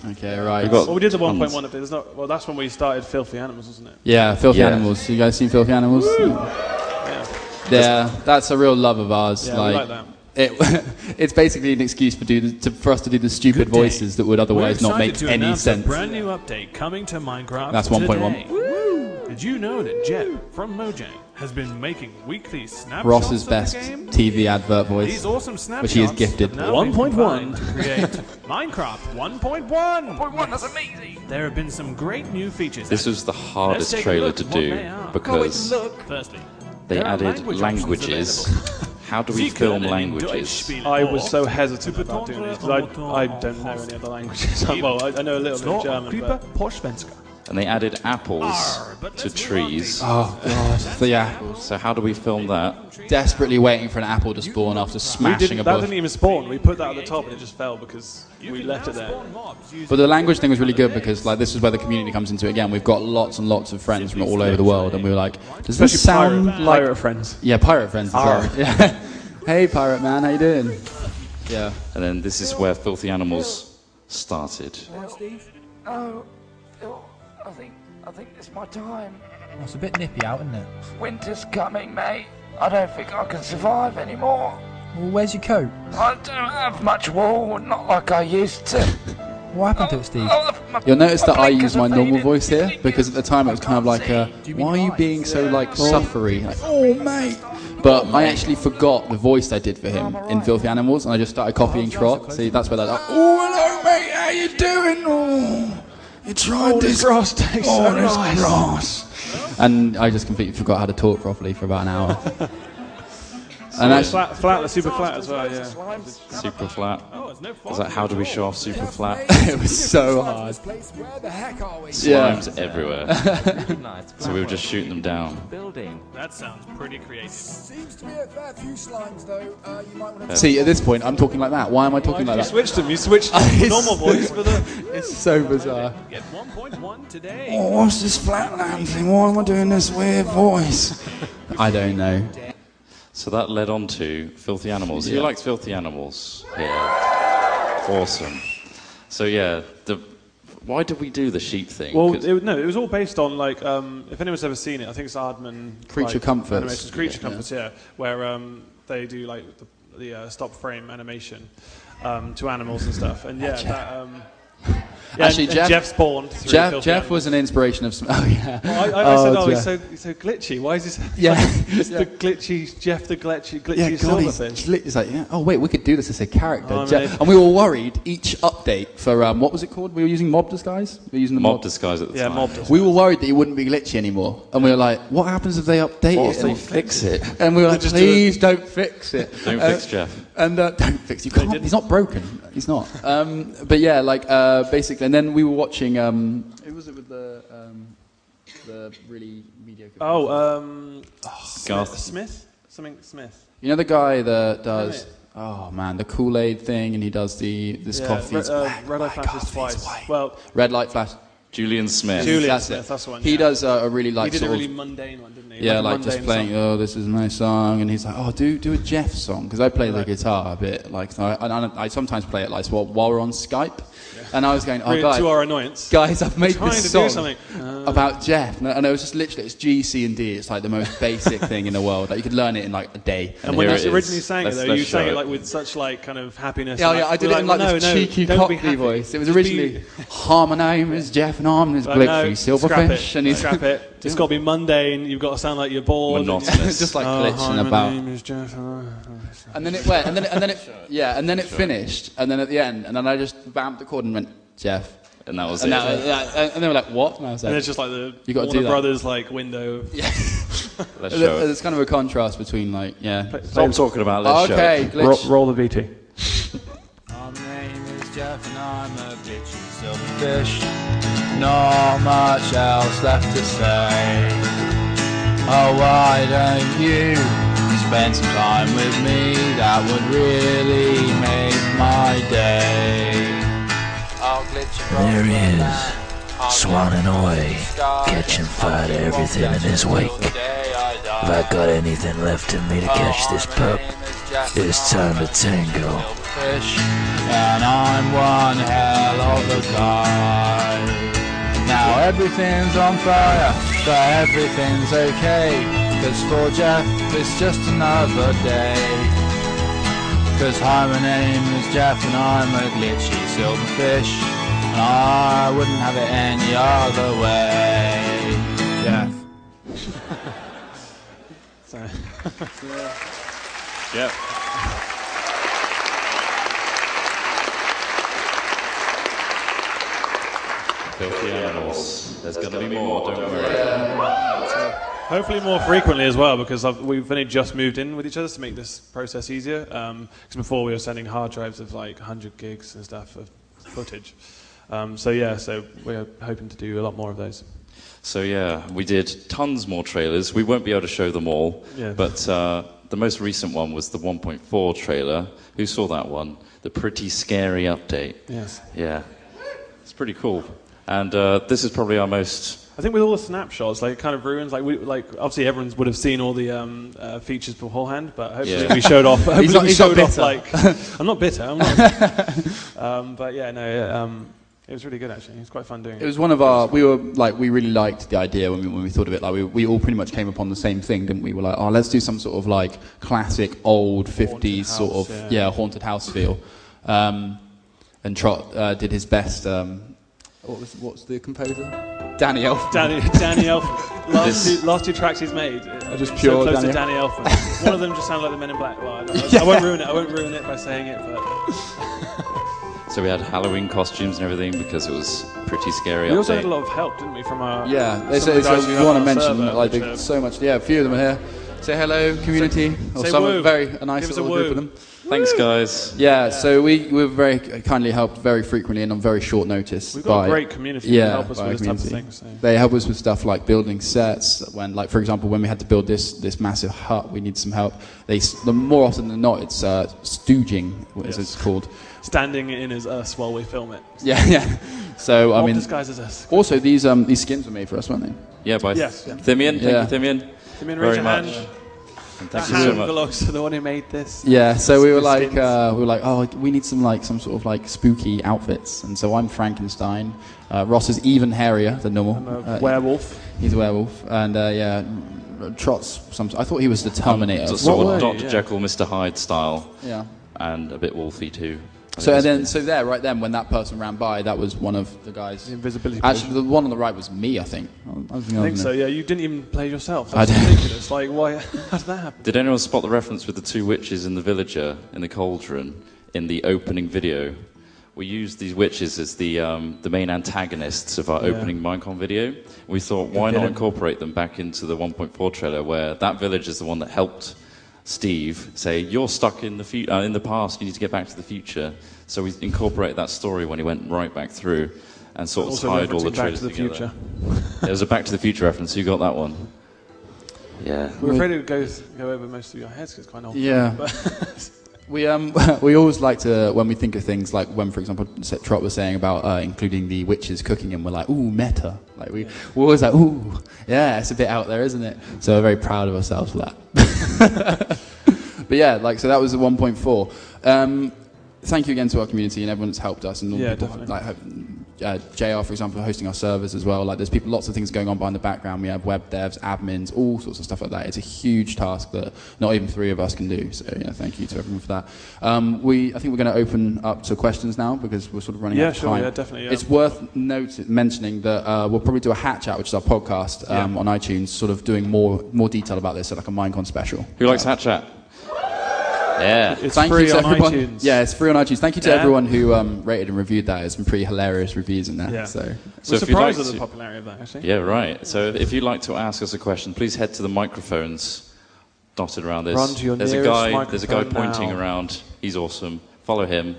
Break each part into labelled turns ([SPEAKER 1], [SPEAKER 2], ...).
[SPEAKER 1] Okay, right.
[SPEAKER 2] Well, we did the 1.1 of it. There's not. Well, that's when we started Filthy Animals, wasn't it?
[SPEAKER 1] Yeah, Filthy Animals. You guys seen Filthy Animals? Yeah, that's a real love of ours.
[SPEAKER 2] Yeah, we like that.
[SPEAKER 1] It's basically an excuse for us to do the stupid voices that would otherwise not make any sense.
[SPEAKER 3] A brand new update coming to Minecraft.
[SPEAKER 1] That's 1.1.
[SPEAKER 3] Did you know that Jet from Mojang has been making weekly snapshots
[SPEAKER 1] Ross's
[SPEAKER 3] of the
[SPEAKER 1] best
[SPEAKER 3] game?
[SPEAKER 1] TV advert voice,
[SPEAKER 3] These awesome snapshots
[SPEAKER 1] which he is gifted.
[SPEAKER 2] 1.1
[SPEAKER 3] to create Minecraft 1.1. 1.1, that's amazing. There have been some great new features.
[SPEAKER 4] This was the hardest trailer to do because
[SPEAKER 3] Firstly,
[SPEAKER 4] they
[SPEAKER 3] there are
[SPEAKER 4] added languages. How do we film languages?
[SPEAKER 2] I was so hesitant about doing this because I don't know any other languages. Well, I know a little bit of German, but...
[SPEAKER 4] And they added apples to trees.
[SPEAKER 1] Oh god, the apples.
[SPEAKER 4] So how do we film that?
[SPEAKER 1] Desperately waiting for an apple to spawn after smashing a
[SPEAKER 2] that
[SPEAKER 1] bush.
[SPEAKER 2] didn't even spawn. We put that at the top and it just fell because we left it there.
[SPEAKER 1] But the language thing was really good because like this is where the community comes into it again. We've got lots and lots of friends from all over the world, and we were like, does this sound like
[SPEAKER 2] pirate friends?
[SPEAKER 1] Yeah, pirate friends. As well. Yeah. Hey, pirate man, how you doing? Yeah.
[SPEAKER 4] And then this is where Filthy Animals started.
[SPEAKER 5] Oh, I think it's my time.
[SPEAKER 6] Well, it's a bit nippy out, isn't it?
[SPEAKER 5] Winter's coming, mate. I don't think I can survive anymore.
[SPEAKER 6] Well, where's your coat?
[SPEAKER 5] I don't have much wool, not like I used to.
[SPEAKER 6] What happened to it, Steve?
[SPEAKER 1] You'll notice that I use my normal voice here because at the time it was kind of like, why are you being so like suffery? Like, oh mate. But I actually forgot the voice I did for him in Filthy Animals, and I just started copying Trot. See, that's where they're like, oh hello mate, how you doing? Oh, you tried this
[SPEAKER 2] grass tastes so nice.
[SPEAKER 1] Grass. And I just completely forgot how to talk properly for about an hour. And
[SPEAKER 2] that's super flat as well, yeah.
[SPEAKER 4] Super flat. Is that how do we show off super flat?
[SPEAKER 1] It was so hard.
[SPEAKER 4] Slimes everywhere. So we were just shooting them down.
[SPEAKER 3] That sounds pretty creative.
[SPEAKER 6] Seems to be a fair few slimes, though. You might want to...
[SPEAKER 1] See, at this point, I'm talking like that. Why am I talking like that?
[SPEAKER 2] You switched them. You switched the normal voice for the...
[SPEAKER 1] It's so bizarre.
[SPEAKER 3] Get 1.1 today.
[SPEAKER 1] Oh, what's this flatland thing? Why am I doing this weird voice? I don't know.
[SPEAKER 4] So that led on to Filthy Animals. Who likes Filthy Animals here? Awesome. So yeah, why did we do the sheep thing?
[SPEAKER 2] Well, it was all based on like if anyone's ever seen it, I think it's Aardman
[SPEAKER 1] Creature Comforts.
[SPEAKER 2] Creature Comforts, yeah, where they do like the stop frame animation to animals and stuff, and
[SPEAKER 1] actually,
[SPEAKER 2] Jeff spawned.
[SPEAKER 1] Jeff was an inspiration of some. Oh yeah.
[SPEAKER 2] Well, I said, he's so glitchy. Why is this?
[SPEAKER 1] Yeah.
[SPEAKER 2] The glitchy Jeff, the glitchy silverfish.
[SPEAKER 1] He's like, oh wait, we could do this as a character. Jeff. And we were worried each update for what was it called? We were using mob disguise. We were using the
[SPEAKER 4] mob disguise at the time.
[SPEAKER 2] Mob disguise.
[SPEAKER 1] We were worried that he wouldn't be glitchy anymore, and we were like, what happens if they update it?
[SPEAKER 4] What if they fix it?
[SPEAKER 1] And we were like, please don't fix it.
[SPEAKER 4] Don't fix Jeff.
[SPEAKER 1] And don't fix. You can't. He's not broken. He's not. But yeah, like basically, and then we were watching. Who was it with the really mediocre?
[SPEAKER 2] Smith. Something Smith.
[SPEAKER 1] You know the guy that does. Oh man, the Kool-Aid thing, and he does this coffee.
[SPEAKER 2] Red light flashes twice. Well,
[SPEAKER 1] red light flash.
[SPEAKER 4] Julian Smith.
[SPEAKER 2] That's the one.
[SPEAKER 1] He does a really like.
[SPEAKER 2] He did a really mundane one, didn't he?
[SPEAKER 1] Yeah, like just playing. Oh, this is my song, and he's like, oh, do a Jeff song because I play the guitar a bit. Like, so I sometimes play it like while we're on Skype, and I was going, oh,
[SPEAKER 2] guys, to our annoyance,
[SPEAKER 1] guys, I've made this song
[SPEAKER 2] about
[SPEAKER 1] Jeff, and it was just literally it's G, C, and D. It's like the most basic thing in the world. Like you could learn it in like a day.
[SPEAKER 2] And when you originally sang it, though, you sang it like with such like kind of happiness.
[SPEAKER 1] Yeah, I did it in like this cheeky Cockney voice. It was originally, hi, my name is Jeff, and I'm this glitchy silverfish, and he's
[SPEAKER 2] scrap it. It's got to be mundane. You've got to sound like you're bored.
[SPEAKER 1] Just like glitching about.
[SPEAKER 2] My name is Jeff.
[SPEAKER 1] And then it went, and then it finished, and then at the end, and then I just vamped the chord and went Jeff,
[SPEAKER 4] and that was
[SPEAKER 1] and
[SPEAKER 4] it.
[SPEAKER 1] And they were like, what? And I was like,
[SPEAKER 2] and it's just like the
[SPEAKER 1] Warner
[SPEAKER 2] Brothers like window.
[SPEAKER 1] Yeah.
[SPEAKER 4] Let's show it.
[SPEAKER 1] There's kind of a contrast between like
[SPEAKER 4] So I'm talking about. Let's
[SPEAKER 1] show it.
[SPEAKER 2] Roll the VT.
[SPEAKER 7] My name is Jeff and I'm a glitchy silverfish. Not much else left to say. Oh, why don't you spend some time with me? That would really make my day. I'll glitch across
[SPEAKER 8] There he is.
[SPEAKER 5] swanning away, catching fire to everything in his wake. If I got anything left in me to catch this pup, it's time to tango.
[SPEAKER 7] And I'm one hell of a guy. Now everything's on fire, but everything's okay. 'Cause for Jeff, it's just another day. 'Cause hi, my name is Jeff and I'm a glitchy silverfish. And I wouldn't have it any other way. Jeff.
[SPEAKER 4] Yep. Filthy animals. There's going to be more, don't worry.
[SPEAKER 2] Hopefully more frequently as well, because we've only just moved in with each other to make this process easier. Because before we were sending hard drives of like 100 gigs and stuff of footage. So we're hoping to do a lot more of those.
[SPEAKER 4] So yeah, we did tons more trailers. We won't be able to show them all, but the most recent one was the 1.4 trailer. Who saw that one? The pretty scary update.
[SPEAKER 2] Yes.
[SPEAKER 4] Yeah. It's pretty cool. And this is probably our most...
[SPEAKER 2] I think with all the snapshots, like it kind of ruins. Like obviously everyone would have seen all the features beforehand, but hopefully we showed off. Hopefully we showed off. Like I'm not bitter. I'm not. But yeah, no. It was really good actually. It was quite fun doing it.
[SPEAKER 1] It was one of our. We really liked the idea when we thought of it. Like we all pretty much came upon the same thing, didn't we? We're like, oh, let's do some sort of like classic old 50s sort of haunted house feel. And Trot did his best. What's the composer? Danny Elfman.
[SPEAKER 2] Danny Elfman. Last two tracks he's made.
[SPEAKER 1] Just pure
[SPEAKER 2] so close
[SPEAKER 1] Danny.
[SPEAKER 2] to Danny Elfman. One of them just sounded like the Men in Black. Well, I won't ruin it. I won't ruin it by saying it. But
[SPEAKER 4] So we had Halloween costumes and everything because it was pretty scary.
[SPEAKER 2] We also had a lot of help, didn't we, from our...
[SPEAKER 1] Yeah,
[SPEAKER 2] we
[SPEAKER 1] want to mention like so much. Yeah, a few of them are here. Say hello, community.
[SPEAKER 2] Say woo.
[SPEAKER 1] A nice
[SPEAKER 2] Give us a
[SPEAKER 1] little
[SPEAKER 2] woo.
[SPEAKER 1] group of them.
[SPEAKER 4] Thanks, guys.
[SPEAKER 1] Yeah, so we were very kindly helped very frequently and on very short notice.
[SPEAKER 2] We've got a great community to help us with this type of thing. So.
[SPEAKER 1] They help us with stuff like building sets. When, like, for example, when we had to build this massive hut, we need some help. More often than not, it's stooging, as it's called.
[SPEAKER 2] Standing in as us while we film it.
[SPEAKER 1] Yeah. So I mean,
[SPEAKER 2] disguised as us.
[SPEAKER 1] Also, these skins were made for us, weren't they?
[SPEAKER 4] Yeah, by Thymian. Thank you, Thymian.
[SPEAKER 2] Thymian,
[SPEAKER 4] very
[SPEAKER 2] much.
[SPEAKER 4] And thank you so much.
[SPEAKER 2] belongs to the one who made this.
[SPEAKER 1] Yeah, so we were like, oh, we need some sort of like spooky outfits, and so I'm Frankenstein. Ross is even hairier than normal.
[SPEAKER 2] I'm a werewolf.
[SPEAKER 1] He's a werewolf, and Trot's I thought he was the Terminator.
[SPEAKER 4] Sort of Dr. Jekyll, Mr. Hyde style.
[SPEAKER 1] Yeah. And
[SPEAKER 4] a bit wolfy too.
[SPEAKER 1] So then, when that person ran by, that was one of the guys.
[SPEAKER 2] The invisibility.
[SPEAKER 1] Actually, the one on the right was me, I think.
[SPEAKER 2] I think so. Yeah, you didn't even play yourself.
[SPEAKER 1] I
[SPEAKER 2] That's ridiculous. Like, why? How did that happen?
[SPEAKER 4] Did anyone spot the reference with the two witches in the villager in the cauldron in the opening video? We used these witches as the main antagonists of our opening Minecon video. We thought, why not incorporate them back into the 1.4 trailer, where that village is the one that helped Steve say, you're stuck in the past, you need to get back to the future. So we incorporated that story when he went right back through and sort of tied all the trailers together. It was a Back to the Future reference. You got that one? Yeah.
[SPEAKER 2] We're afraid it would go over most of your heads because it's quite old.
[SPEAKER 1] Yeah. We always like to, when we think of things like when, for example, Trot was saying about including the witches cooking, and we're like, ooh, meta. Like we're always like, ooh, yeah, it's a bit out there, isn't it? So we're very proud of ourselves for that. But yeah, so that was the 1.4. Thank you again to our community and everyone that's helped us, and all people like JR, for example, hosting our servers as well. Like there's lots of things going on behind the background. We have web devs, admins, all sorts of stuff like that. It's a huge task that not even three of us can do. So yeah, thank you to everyone for that. I think we're going to open up to questions now because we're sort of running out of time.
[SPEAKER 2] Yeah, definitely. Yeah.
[SPEAKER 1] It's worth mentioning that we'll probably do a Hatch Out, which is our podcast on iTunes, sort of doing more detail about this, so like a Minecon special.
[SPEAKER 4] Who likes Hatch Out? Yeah.
[SPEAKER 2] It's free on iTunes.
[SPEAKER 1] Yeah, it's free on iTunes. Thank you to everyone who rated and reviewed that. It's some pretty hilarious reviews in there.
[SPEAKER 2] Yeah.
[SPEAKER 1] So
[SPEAKER 2] we're surprised at the popularity of that, actually.
[SPEAKER 4] Yeah, right. So if you'd like to ask us a question, please head to the microphones dotted around this.
[SPEAKER 2] Run to your
[SPEAKER 4] There's a guy pointing
[SPEAKER 2] now.
[SPEAKER 4] around. He's awesome. Follow him.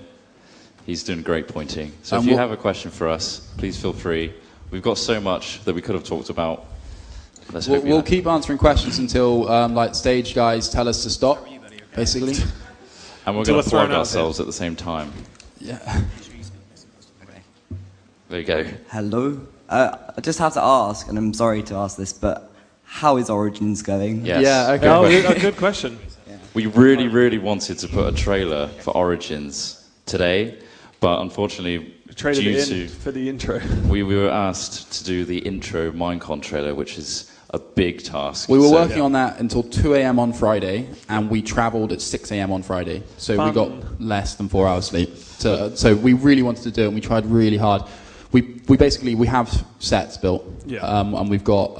[SPEAKER 4] He's doing great pointing. So if you have a question for us, please feel free. We've got so much that we could have talked about.
[SPEAKER 1] We'll keep answering questions until stage guys tell us to stop. Basically.
[SPEAKER 4] And we're going to plug ourselves at the same time.
[SPEAKER 1] Yeah.
[SPEAKER 4] There you go.
[SPEAKER 8] Hello. I just have to ask, and I'm sorry to ask this, but how is Origins going?
[SPEAKER 4] Yes.
[SPEAKER 1] Yeah, okay.
[SPEAKER 2] A good question.
[SPEAKER 4] We really, really wanted to put a trailer for Origins today, but unfortunately,
[SPEAKER 2] Traded
[SPEAKER 4] due
[SPEAKER 2] it
[SPEAKER 4] to
[SPEAKER 2] in for the intro.
[SPEAKER 4] we were asked to do the intro Minecon trailer, which is a big task.
[SPEAKER 1] We were working on that until 2 a.m. on Friday, and we travelled at 6 a.m. on Friday. So we got less than 4 hours sleep. So we really wanted to do it, and we tried really hard. We basically have sets built, and we've got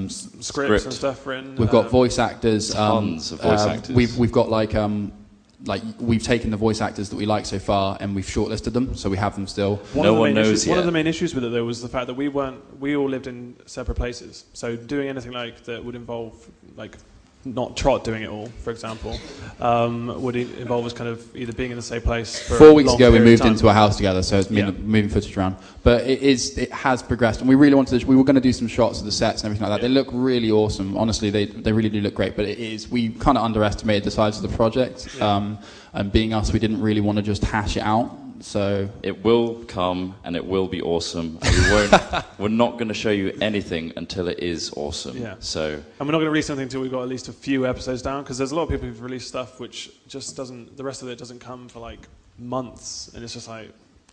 [SPEAKER 2] scripts and stuff written.
[SPEAKER 1] We've got voice actors.
[SPEAKER 4] Tons of voice actors.
[SPEAKER 1] We've got like we've taken the voice actors that we like so far, and we've shortlisted them, so we have them still.
[SPEAKER 4] No one knows yet.
[SPEAKER 2] One of the main issues with it though was the fact that we all lived in separate places. So doing anything like that would involve like not Trot doing it all, for example, would involve us kind of either being in the same place for
[SPEAKER 1] 4 weeks
[SPEAKER 2] a long
[SPEAKER 1] ago we
[SPEAKER 2] period of
[SPEAKER 1] moved
[SPEAKER 2] time.
[SPEAKER 1] into a house together, so it's moving footage around. But it has progressed, and we really wanted to, we were going to do some shots of the sets and everything like that. They look really awesome. Honestly, they really do look great, but we kind of underestimated the size of the project. And being us, we didn't really want to just hash it out. So
[SPEAKER 4] it will come, and it will be awesome. And we're not going to show you anything until it is awesome.
[SPEAKER 2] Yeah.
[SPEAKER 4] So,
[SPEAKER 2] and we're not going to release something until we've got at least a few episodes down, because there's a lot of people who've released stuff which just doesn't. The rest of it doesn't come for like months, and it's just like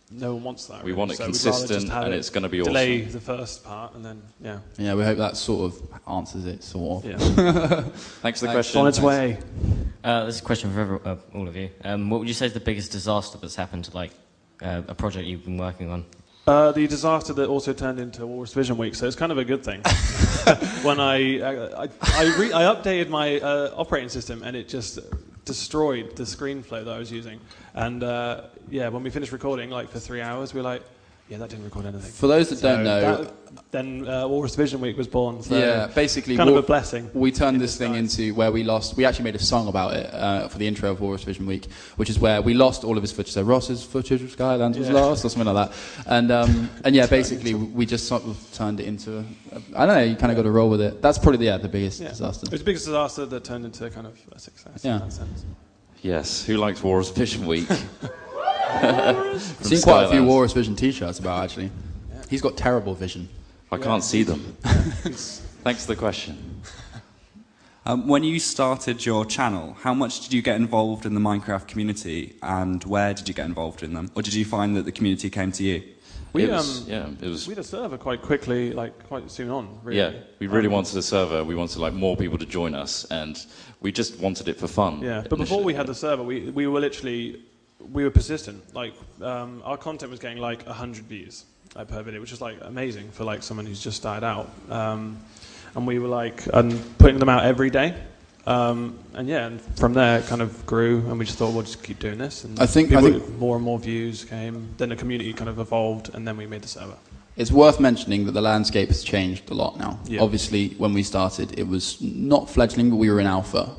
[SPEAKER 2] no one wants that.
[SPEAKER 4] We want it
[SPEAKER 2] so
[SPEAKER 4] consistent, and it's going to be awesome.
[SPEAKER 2] Delay the first part, and then
[SPEAKER 1] yeah, we hope that sort of answers it, sort of.
[SPEAKER 2] Yeah.
[SPEAKER 4] Thanks for the question.
[SPEAKER 2] On its way.
[SPEAKER 9] This is a question for all of you. What would you say is the biggest disaster that's happened to like a project you've been working on?
[SPEAKER 2] The disaster that also turned into Walrus Vision Week, so it's kind of a good thing. When I updated my operating system, and it just destroyed the screen flow that I was using. And when we finished recording, like for 3 hours, we were like, yeah, that didn't record anything.
[SPEAKER 1] For those that don't know,
[SPEAKER 2] then Walrus Vision Week was born. So
[SPEAKER 1] yeah, basically,
[SPEAKER 2] kind of a blessing.
[SPEAKER 1] We turned this thing into where we actually made a song about it for the intro of Walrus Vision Week, which is where we lost all of his footage. So Ross's footage of Skylands was lost, or something like that. And yeah, basically, we just sort of turned it into I don't know. You kind of got to roll with it. That's probably the biggest disaster.
[SPEAKER 2] It was the biggest disaster that turned into kind of a success in that sense.
[SPEAKER 4] Yes. Who likes Walrus Vision Week?
[SPEAKER 1] I've seen quite a few Walrus Vision t-shirts about, actually. Yeah. He's got terrible vision.
[SPEAKER 4] I can't see them. Thanks for the question.
[SPEAKER 10] When you started your channel, how much did you get involved in the Minecraft community, and where did you get involved in them? Or did you find that the community came to you?
[SPEAKER 2] We had a server quite quickly, like quite soon on. Really.
[SPEAKER 4] Yeah, we really wanted a server. We wanted like more people to join us, and we just wanted it for fun.
[SPEAKER 2] Yeah, but before we had the server, we were persistent. Like our content was getting like 100 views per video, which is like amazing for like someone who's just started out. And we were like putting them out every day. And from there it kind of grew, and we just thought we'll just keep doing this. And I think more and more views came. Then the community kind of evolved, and then we made the server.
[SPEAKER 1] It's worth mentioning that the landscape has changed a lot now.
[SPEAKER 2] Yeah.
[SPEAKER 1] Obviously, when we started, it was not fledgling, but we were in alpha.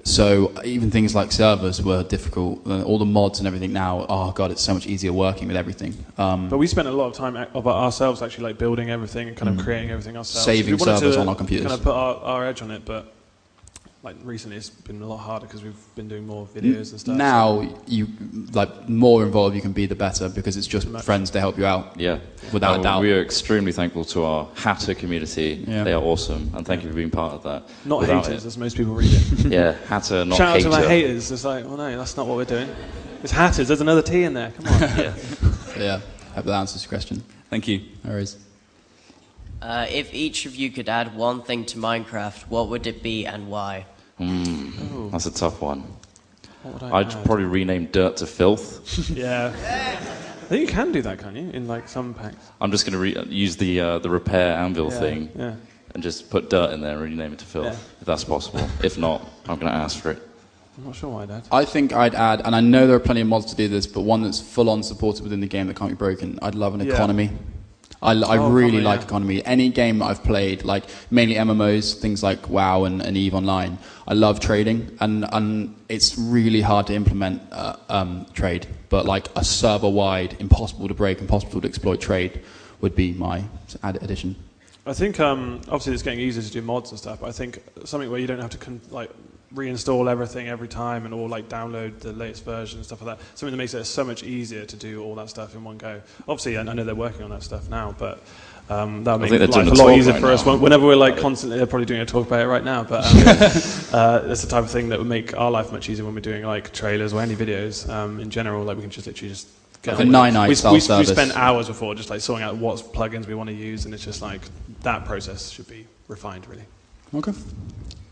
[SPEAKER 1] So even things like servers were difficult. All the mods and everything now, oh god, it's so much easier working with everything.
[SPEAKER 2] But we spent a lot of time ourselves actually like building everything and kind of creating everything ourselves.
[SPEAKER 1] Saving servers on our computers.
[SPEAKER 2] Kind of put our edge on it, but like recently it's been a lot harder because we've been doing more videos and stuff.
[SPEAKER 1] Now you like more involved you can be, the better, because it's just friends to help you out.
[SPEAKER 4] Yeah,
[SPEAKER 1] without a doubt.
[SPEAKER 4] We are extremely thankful to our Hatter community. Yeah. They are awesome, and thank you for being part of that.
[SPEAKER 2] Not haters, as most people read it.
[SPEAKER 4] Yeah, Hatter, not
[SPEAKER 2] Shout
[SPEAKER 4] hater.
[SPEAKER 2] out to my haters. It's like, well, no, that's not what we're doing. It's Hatters. There's another T in there. Come on.
[SPEAKER 1] Yeah. Hope that answers your question.
[SPEAKER 10] Thank you.
[SPEAKER 1] No worries.
[SPEAKER 11] If each of you could add one thing to Minecraft, what would it be and why?
[SPEAKER 4] That's a tough one. I'd probably rename dirt to filth.
[SPEAKER 2] Yeah. I think you can do that, can't you? In like some packs.
[SPEAKER 4] I'm just going to use the repair anvil thing and just put dirt in there and rename it to filth, if that's possible. If not, I'm going to ask for it.
[SPEAKER 2] I'm not sure why I'd add.
[SPEAKER 1] I think I'd add, and I know there are plenty of mods to do this, but one that's full-on supported within the game that can't be broken. I'd love an economy. I really like economy. Any game that I've played, like mainly MMOs, things like WoW and EVE Online, I love trading, and it's really hard to implement trade, but like a server-wide, impossible to break, impossible to exploit trade would be my addition.
[SPEAKER 2] I think obviously it's getting easier to do mods and stuff, but I think something where you don't have to reinstall everything every time and or like download the latest version and stuff like that. Something that makes it so much easier to do all that stuff in one go. Obviously, I know they're working on that stuff now, but that would make life a lot easier for us. Whenever we're like constantly, they're probably doing a talk about it right now, but that's the type of thing that would make our life much easier when we're doing like trailers or any videos in general. Like we can just literally just get on with it. We spent hours before just like sorting out what plugins we want to use, and it's just like that process should be refined, really.
[SPEAKER 1] Okay.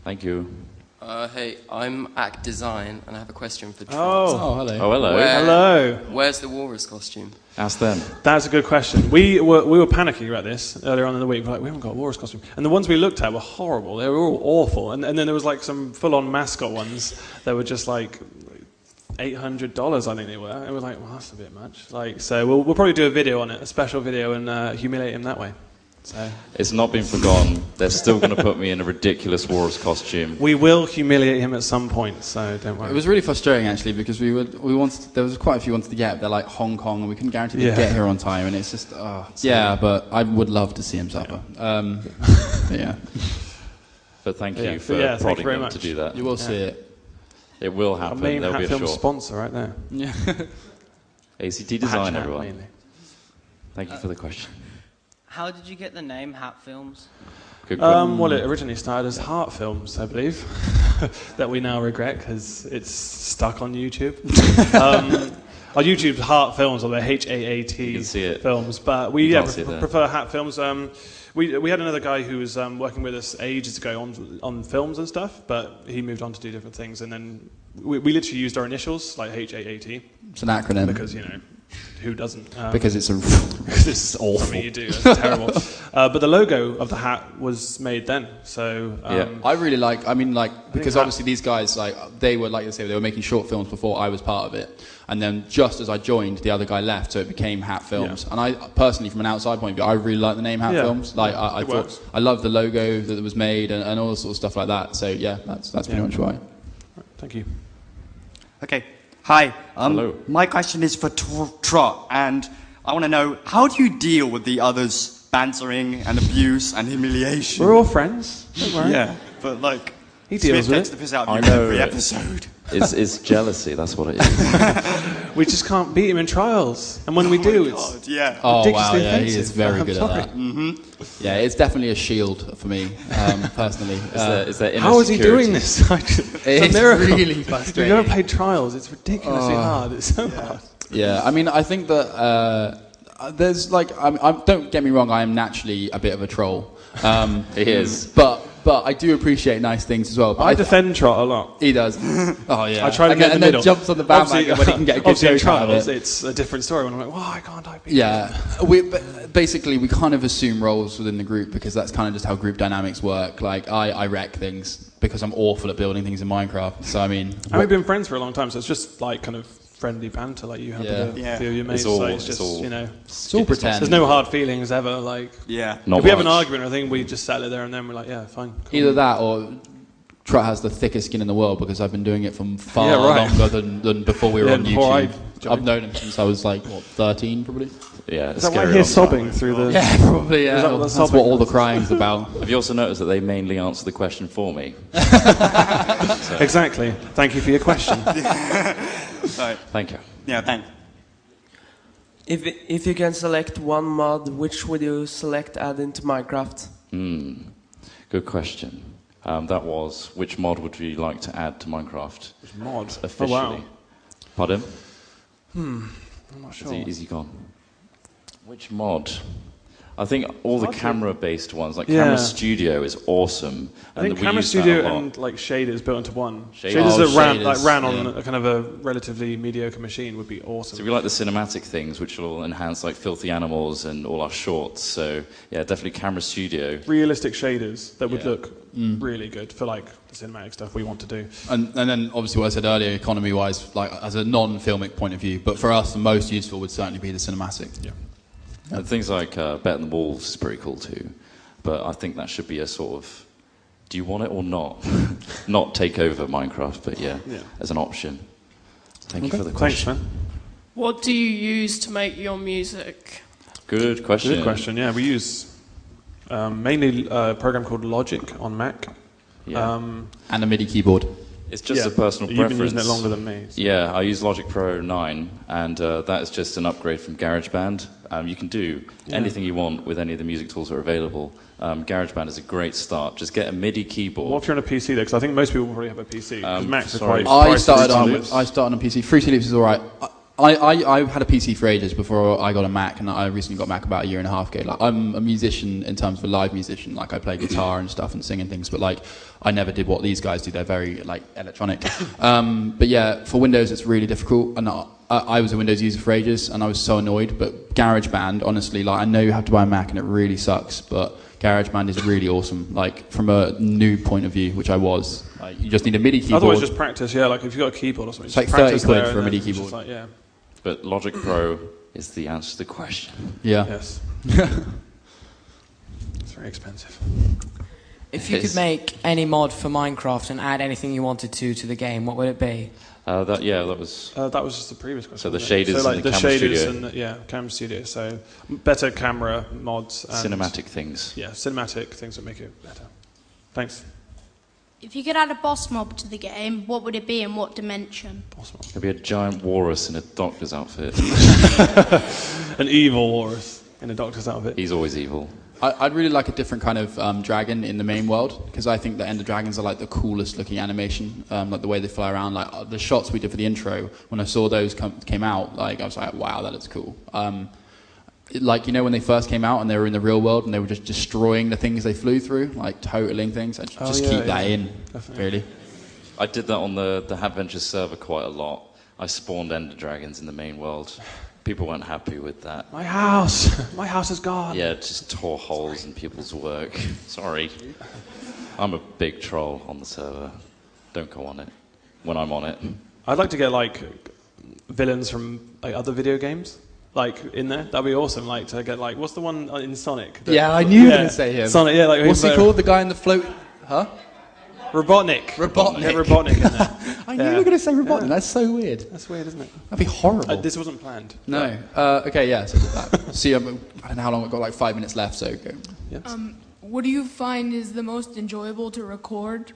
[SPEAKER 4] Thank you.
[SPEAKER 12] Hey, I'm Act Design, and I have a question for Trot.
[SPEAKER 2] Oh,
[SPEAKER 1] hello.
[SPEAKER 4] Oh, hello.
[SPEAKER 2] Hello.
[SPEAKER 12] Where's the walrus costume?
[SPEAKER 4] Ask them.
[SPEAKER 2] That's a good question. We were panicking about this earlier on in the week. We're like, we haven't got a walrus costume. And the ones we looked at were horrible. They were all awful. And then there was like some full-on mascot ones that were just like $800, I think they were. And we're like, well, that's a bit much. Like, so we'll probably do a video on it, a special video, and humiliate him that way. So.
[SPEAKER 4] It's not been forgotten. They're still going to put me in a ridiculous walrus costume.
[SPEAKER 2] We will humiliate him at some point, so don't worry.
[SPEAKER 1] It was really frustrating actually because there was quite a few wanted to get. They're like Hong Kong, and we couldn't guarantee they'd get here on time, and it's just but I would love to see him suffer. Yeah.
[SPEAKER 4] But thank you for prodding them to do that.
[SPEAKER 1] You will see it.
[SPEAKER 4] It will happen.
[SPEAKER 2] Our main
[SPEAKER 4] There'll be a
[SPEAKER 2] Hat Film
[SPEAKER 4] short
[SPEAKER 2] sponsor right there.
[SPEAKER 1] Yeah.
[SPEAKER 4] ACT Design, everyone.
[SPEAKER 2] Mainly.
[SPEAKER 4] Thank you for the question.
[SPEAKER 13] How did you get the name Hat Films?
[SPEAKER 2] Well, it originally started as Heart Films, I believe, that we now regret because it's stuck on YouTube. Our YouTube's Heart Films, or the HAAT films, but we prefer Hat Films. We had another guy who was working with us ages ago on films and stuff, but he moved on to do different things, and then we literally used our initials, like HAAT.
[SPEAKER 1] It's an acronym.
[SPEAKER 2] Because, who doesn't?
[SPEAKER 1] Because it's it's awful.
[SPEAKER 2] Something you do, it's terrible. But the logo of the hat was made then, so...
[SPEAKER 1] I really because obviously these guys, they were making short films before I was part of it. And then just as I joined, the other guy left, so it became Hat Films. Yeah. And I personally, from an outside point of view, I really like the name Hat Films. I thought I love the logo that was made and all sort of stuff like that. So yeah, that's pretty much why.
[SPEAKER 2] Thank you.
[SPEAKER 14] Okay. Hi.
[SPEAKER 4] Hello.
[SPEAKER 14] My question is for Trot, and I want to know, how do you deal with the others' bantering and abuse and humiliation?
[SPEAKER 2] We're all friends. Don't worry.
[SPEAKER 14] Yeah, but like,
[SPEAKER 2] he deals with
[SPEAKER 14] takes the piss out of you every episode.
[SPEAKER 4] It's jealousy, that's what it is.
[SPEAKER 2] We just can't beat him in trials, and when we do, it's ridiculously offensive.
[SPEAKER 1] He is very good at that.
[SPEAKER 14] Mm-hmm.
[SPEAKER 1] Yeah, it's definitely a shield for me, personally.
[SPEAKER 4] Is there
[SPEAKER 2] how is he doing this?
[SPEAKER 1] It's a miracle. Really frustrating.
[SPEAKER 2] If you've never played trials, it's ridiculously hard. It's so hard.
[SPEAKER 1] Yeah, I mean, I think that there's don't get me wrong, I am naturally a bit of a troll.
[SPEAKER 4] He is.
[SPEAKER 1] But I do appreciate nice things as well. But
[SPEAKER 2] I defend Trot a lot.
[SPEAKER 1] He does. Oh yeah.
[SPEAKER 2] I try to get in the middle.
[SPEAKER 1] And then jumps on the bandwagon when he can get a good joke out of it.
[SPEAKER 2] It's a different story when I'm like, why can't I be?
[SPEAKER 1] Yeah. Basically, we kind of assume roles within the group because that's kind of just how group dynamics work. Like I wreck things because I'm awful at building things in Minecraft. So I mean.
[SPEAKER 2] And we've been friends for a long time, so it's just like kind of friendly banter like you have with a few of your mates. It's all
[SPEAKER 1] pretend.
[SPEAKER 2] There's no hard feelings ever. Like
[SPEAKER 14] if
[SPEAKER 2] we have an argument or anything, we just settle it there and then we're like, yeah, fine. Cool.
[SPEAKER 1] Either that or Trot has the thickest skin in the world because I've been doing it from far longer than before we were on YouTube. I've known him since I was 13 probably.
[SPEAKER 4] Yeah,
[SPEAKER 2] is that why he's sobbing through the...
[SPEAKER 1] Yeah, probably, yeah. That's what all the crying's about.
[SPEAKER 4] Have you also noticed that they mainly answer the question for me?
[SPEAKER 2] Exactly. Thank you for your question.
[SPEAKER 4] Thank you.
[SPEAKER 14] Yeah, thanks.
[SPEAKER 15] If you can select one mod, which would you select add into Minecraft?
[SPEAKER 4] Good question. That was, which mod would you like to add to Minecraft?
[SPEAKER 2] Which mod?
[SPEAKER 4] Officially.
[SPEAKER 2] Oh, wow.
[SPEAKER 4] Pardon?
[SPEAKER 2] I'm not sure.
[SPEAKER 4] Is he gone? Which mod? I think all the camera-based ones, like Camera Studio, is awesome.
[SPEAKER 2] I think Camera Studio and shaders built into one. Shaders that ran on a kind of a relatively mediocre machine would be awesome.
[SPEAKER 4] So we like the cinematic things, which will enhance like filthy animals and all our shorts. So yeah, definitely Camera Studio.
[SPEAKER 2] Realistic shaders that would look really good for like the cinematic stuff we want to do.
[SPEAKER 1] And then obviously what I said earlier, economy-wise, like as a non-filmic point of view. But for us, the most useful would certainly be the cinematic.
[SPEAKER 2] Yeah.
[SPEAKER 4] And things like Bet on the Wolves is pretty cool too, but I think that should be a sort of, do you want it or not? Not take over Minecraft, but yeah, as an option. Thank you for the question.
[SPEAKER 2] Thanks, man.
[SPEAKER 16] What do you use to make your music?
[SPEAKER 4] Good question.
[SPEAKER 2] Good question, yeah. We use mainly a program called Logic on Mac.
[SPEAKER 1] Yeah. And a MIDI keyboard.
[SPEAKER 4] It's just a personal preference.
[SPEAKER 2] You've been using it longer than me. So.
[SPEAKER 4] Yeah, I use Logic Pro 9, and that is just an upgrade from GarageBand. You can do anything you want with any of the music tools that are available. GarageBand is a great start. Just get a MIDI keyboard.
[SPEAKER 2] What if you're on a PC, though? Because I think most people probably have a PC. Macs are quite
[SPEAKER 1] I started on a PC. Fruity Loops is all right. I had a PC for ages before I got a Mac, and I recently got a Mac about a year and a half ago. Like, I'm a musician in terms of a live musician. Like, I play guitar and stuff and sing and things, but like, I never did what these guys do. They're very like electronic. But yeah, for Windows, it's really difficult. And I was a Windows user for ages, and I was so annoyed. But GarageBand, honestly, like, I know you have to buy a Mac, and it really sucks, but GarageBand is really awesome. Like, from a new point of view, which I was. Like, you just need a MIDI keyboard.
[SPEAKER 2] Otherwise, just practice. Yeah, like if you've got a keyboard or something.
[SPEAKER 1] It's like 30 quid for a MIDI keyboard.
[SPEAKER 2] Like, yeah.
[SPEAKER 4] But Logic Pro is the answer to the question.
[SPEAKER 1] Yeah.
[SPEAKER 2] Yes. It's very expensive.
[SPEAKER 17] If you could make any mod for Minecraft and add anything you wanted to the game, what would it be?
[SPEAKER 4] That was
[SPEAKER 2] just the previous question.
[SPEAKER 4] So the shaders
[SPEAKER 2] like
[SPEAKER 4] and the camera
[SPEAKER 2] shaders
[SPEAKER 4] studio.
[SPEAKER 2] And camera studio. So better camera mods. And
[SPEAKER 4] cinematic things.
[SPEAKER 2] Yeah, cinematic things that make it better. Thanks.
[SPEAKER 18] If you could add a boss mob to the game, what would it be and what dimension?
[SPEAKER 2] Boss mob.
[SPEAKER 4] It'd be a giant walrus in a doctor's outfit.
[SPEAKER 2] An evil walrus in a doctor's outfit.
[SPEAKER 4] He's always evil.
[SPEAKER 1] I'd really like a different kind of dragon in the main world, because I think the Ender Dragons are like the coolest looking animation, like the way they fly around. Like the shots we did for the intro, when I saw those came out, like I was like, wow, that looks cool. Like, you know, when they first came out and they were in the real world and they were just destroying the things they flew through, like totaling things. I'd just keep that in,
[SPEAKER 2] definitely.
[SPEAKER 1] really.
[SPEAKER 4] I did that on the Adventure server quite a lot. I spawned Ender Dragons in the main world. People weren't happy with that.
[SPEAKER 2] My house is gone.
[SPEAKER 4] Yeah, it just tore holes in people's work. Sorry. I'm a big troll on the server. Don't go on it when I'm on it.
[SPEAKER 2] I'd like to get like villains from like other video games. Like in there, that'd be awesome. Like to get like, what's the one in Sonic?
[SPEAKER 1] Yeah, I knew you were going to say him.
[SPEAKER 2] Sonic, yeah. Like,
[SPEAKER 1] what's he called? The guy in the float? Huh?
[SPEAKER 2] Robotnik.
[SPEAKER 1] Get
[SPEAKER 2] Robotnik in there.
[SPEAKER 1] I knew you were going to say Robotnik. That's so weird.
[SPEAKER 2] That's weird, isn't it?
[SPEAKER 1] That'd be horrible.
[SPEAKER 2] This wasn't planned.
[SPEAKER 1] No. Okay, yeah. So that. See, I don't know how long I've got. Like 5 minutes left. So go.
[SPEAKER 2] Yes.
[SPEAKER 16] What do you find is the most enjoyable to record?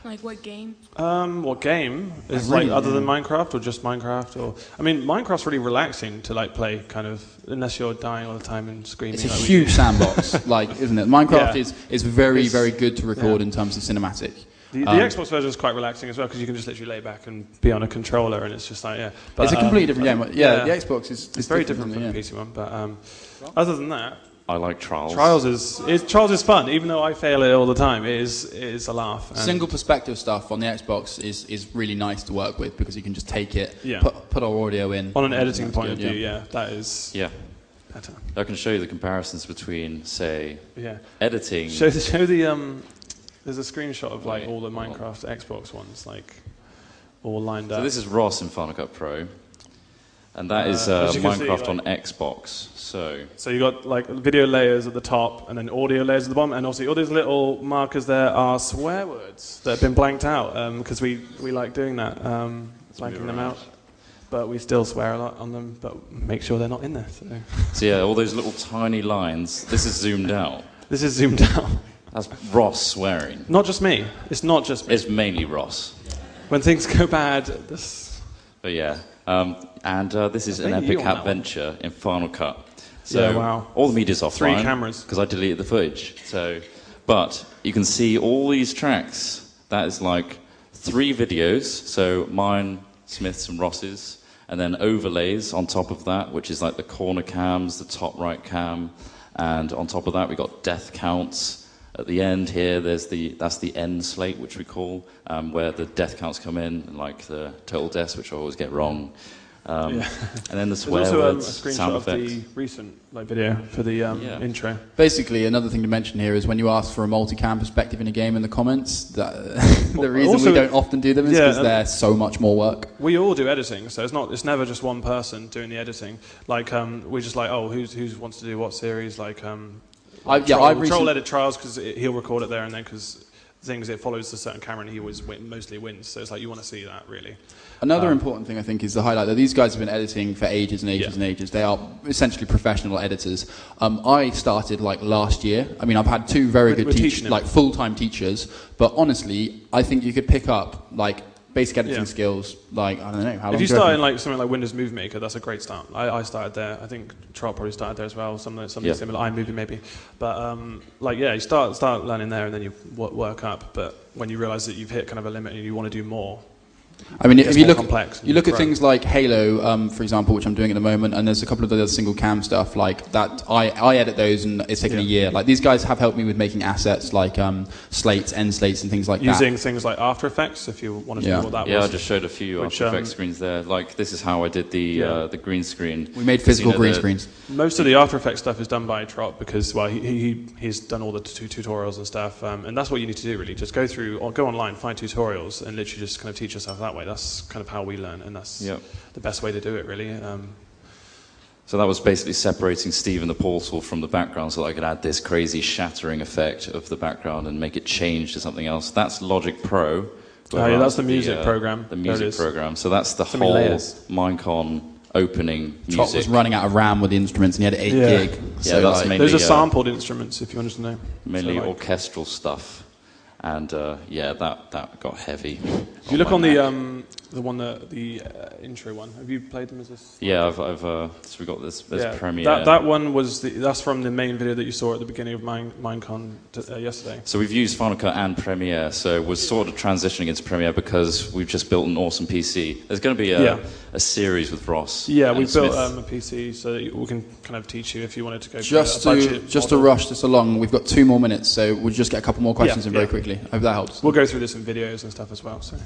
[SPEAKER 16] Like what game?
[SPEAKER 2] What game is like other than Minecraft or just Minecraft? Or I mean, Minecraft's really relaxing to like play, kind of, unless you're dying all the time and screaming.
[SPEAKER 1] It's a
[SPEAKER 2] like
[SPEAKER 1] huge sandbox, like, isn't it? Minecraft is very good to record in terms of cinematic.
[SPEAKER 2] The Xbox version is quite relaxing as well, because you can just literally lay back and be on a controller, and it's just like But,
[SPEAKER 1] it's a completely different game. Yeah, the Xbox is
[SPEAKER 2] very different from the PC one. But other than that,
[SPEAKER 4] I like Trials.
[SPEAKER 2] Trials is fun, even though I fail it all the time. It is a laugh.
[SPEAKER 1] Single perspective stuff on the Xbox is really nice to work with, because you can just take it,
[SPEAKER 2] Yeah.
[SPEAKER 1] put our audio in.
[SPEAKER 2] On an editing point of view, that is better.
[SPEAKER 4] I can show you the comparisons between, say,
[SPEAKER 2] Yeah.
[SPEAKER 4] editing.
[SPEAKER 2] Show the there's a screenshot of like all the Minecraft Xbox ones, like all lined up.
[SPEAKER 4] So this is Ross in Final Cut Pro, and that is
[SPEAKER 2] as you can see,
[SPEAKER 4] Minecraft
[SPEAKER 2] like,
[SPEAKER 4] on Xbox. So
[SPEAKER 2] you got like video layers at the top, and then audio layers at the bottom, and also all these little markers there are swear words that have been blanked out, because we like doing that, blanking them out. But we still swear a lot on them, but make sure they're not in there.
[SPEAKER 4] So yeah, all those little tiny lines. This is zoomed out.
[SPEAKER 2] This is zoomed out.
[SPEAKER 4] That's Ross swearing.
[SPEAKER 2] Not just me. It's not just me.
[SPEAKER 4] It's mainly Ross.
[SPEAKER 2] When things go bad,
[SPEAKER 4] But yeah, and this is an epic adventure in Final Cut. So
[SPEAKER 2] yeah, wow.
[SPEAKER 4] All the media's offline.
[SPEAKER 2] 3 cameras.
[SPEAKER 4] Because I deleted the footage. But you can see all these tracks. That is like 3 videos. So mine, Smith's, and Ross's, and then overlays on top of that, which is like the corner cams, the top right cam, and on top of that we got death counts. At the end here, that's the end slate, which we call, where the death counts come in, and like the total deaths, which I always get wrong. And then the swear
[SPEAKER 2] There's also
[SPEAKER 4] words,
[SPEAKER 2] a screenshot
[SPEAKER 4] sound
[SPEAKER 2] of
[SPEAKER 4] effects.
[SPEAKER 2] the recent video for the intro.
[SPEAKER 1] Basically, another thing to mention here is when you ask for a multicam perspective in a game in the comments, the reason we don't often do them is because they're so much more work.
[SPEAKER 2] We all do editing, so it's never just one person doing the editing. Like we're just like, oh, who wants to do what series? Like Troll edit Trials because he'll record it there and then, because things, it follows a certain camera, and he always mostly wins. So it's like you want to see that, really.
[SPEAKER 1] Another important thing, I think, is the highlight that these guys have been editing for ages and ages and ages. They are essentially professional editors. I started like last year. I mean, I've had two very good teachers, like full-time teachers. But honestly, I think you could pick up like basic editing skills. Like, I don't know, how long.
[SPEAKER 2] If you start in like something like Windows Movie Maker, that's a great start. I started there. I think Trot probably started there as well. Something similar. iMovie maybe. But you start learning there, and then you work up. But when you realise that you've hit kind of a limit and you want to do more.
[SPEAKER 1] I mean, if you look at things like Halo, for example, which I'm doing at the moment, and there's a couple of other single cam stuff like that. I edit those, and it's taken a year. Like, these guys have helped me with making assets like slates, end slates, and things like that.
[SPEAKER 2] Using things like After Effects, if you want to know what that was.
[SPEAKER 4] Yeah, I just showed a few After Effects screens there. Like, this is how I did the green screen.
[SPEAKER 1] We made physical green screens.
[SPEAKER 2] Most of the After Effects stuff is done by Trot because, well, he's done all the tutorials and stuff, and that's what you need to do, really. Just go through, or go online, find tutorials, and literally just kind of teach yourself that way. That's kind of how we learn, and that's the best way to do it, really.
[SPEAKER 4] So that was basically separating Steve in the portal from the background so that I could add this crazy shattering effect of the background and make it change to something else. That's Logic Pro.
[SPEAKER 2] That's the music program.
[SPEAKER 4] The music program. So that's the whole Minecon opening music.
[SPEAKER 1] Trot was running out of RAM with the instruments, and he had 8 gig.
[SPEAKER 4] So that's mainly,
[SPEAKER 2] those are sampled instruments, if you wanted to know.
[SPEAKER 4] Mainly orchestral stuff. And that got heavy.
[SPEAKER 2] If you look on the intro one, have you played them as this?
[SPEAKER 4] Yeah, so we got this Premiere.
[SPEAKER 2] That one was that's from the main video that you saw at the beginning of Minecon yesterday.
[SPEAKER 4] So we've used Final Cut and Premiere, so we're sort of transitioning into Premiere because we've just built an awesome PC. There's going to be a series with Ross.
[SPEAKER 2] Yeah, we've built a PC so that we can kind of teach you if you wanted to go.
[SPEAKER 1] Just to rush this along, we've got 2 more minutes, so we'll just get a couple more questions in very quickly. I hope that helps.
[SPEAKER 2] We'll go through this in videos and stuff as well. So.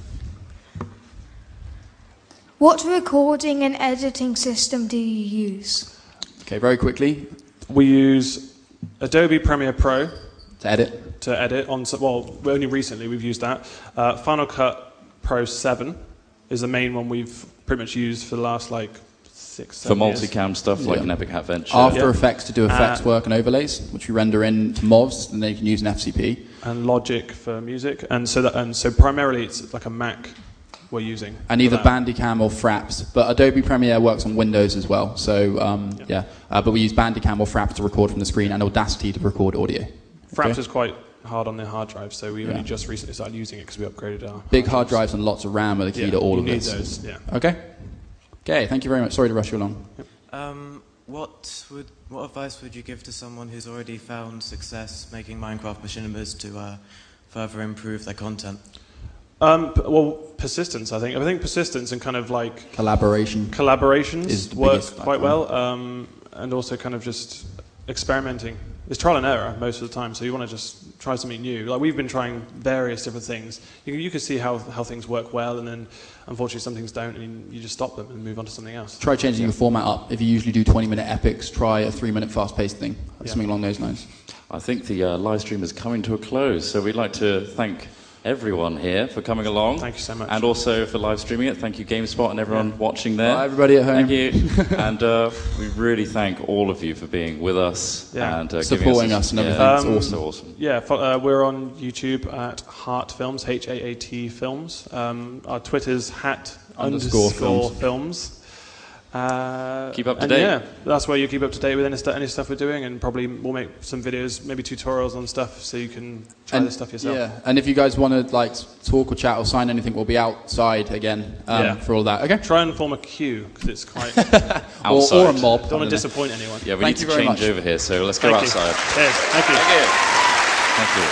[SPEAKER 18] What recording and editing system do you use?
[SPEAKER 1] Okay, very quickly.
[SPEAKER 2] We use Adobe Premiere Pro
[SPEAKER 1] to edit.
[SPEAKER 2] Only recently we've used that. Final Cut Pro 7 is the main one we've pretty much used for the last 6-7 years.
[SPEAKER 4] For multicam stuff like an Epic Adventure.
[SPEAKER 1] After Effects to do effects work and overlays, which we render in to MOVs, and then you can use an FCP.
[SPEAKER 2] And Logic for music, and so primarily it's like a Mac we're using.
[SPEAKER 1] And either Bandicam or Fraps, but Adobe Premiere works on Windows as well. So but we use Bandicam or Fraps to record from the screen, and Audacity to record audio.
[SPEAKER 2] Fraps is quite hard on the hard drive, so we only just recently started using it because we upgraded our
[SPEAKER 1] big hard drives and lots of RAM are the key to all of this.
[SPEAKER 2] Those,
[SPEAKER 1] Okay, thank you very much. Sorry to rush you along.
[SPEAKER 19] What advice would you give to someone who's already found success making Minecraft machinimas to further improve their content?
[SPEAKER 2] Persistence, I think. I think persistence and kind of like
[SPEAKER 1] collaborations
[SPEAKER 2] work quite well, and also kind of just experimenting. It's trial and error most of the time, so you want to just try something new. Like, we've been trying various different things. You can see how things work well, and then unfortunately some things don't, and you just stop them and move on to something else.
[SPEAKER 1] Try changing your format up. If you usually do 20-minute epics, try a 3-minute fast-paced thing. Something along those lines.
[SPEAKER 4] I think the live stream is coming to a close, so we'd like to thank everyone here for coming along.
[SPEAKER 2] Thank you so much.
[SPEAKER 4] And also for live streaming it. Thank you, GameSpot, and everyone watching there.
[SPEAKER 1] Bye, everybody at home.
[SPEAKER 4] Thank you. And we really thank all of you for being with us and
[SPEAKER 1] supporting us and everything. It's awesome.
[SPEAKER 2] Yeah, we're on YouTube at Heart Films, H-A-A-T Films. Our Twitter's _films.
[SPEAKER 4] Keep up to date.
[SPEAKER 2] Yeah, that's where you keep up to date with any stuff we're doing, and probably we'll make some videos, maybe tutorials on stuff, so you can try this stuff yourself.
[SPEAKER 1] Yeah, and if you guys want to talk or chat or sign anything, we'll be outside again for all that. Okay.
[SPEAKER 2] Try and form a queue because it's quite
[SPEAKER 1] or a mob.
[SPEAKER 2] Don't want to disappoint anyone.
[SPEAKER 4] Yeah, we need to change over here, so let's go outside.
[SPEAKER 2] Cheers. Thank you.
[SPEAKER 4] Thank you.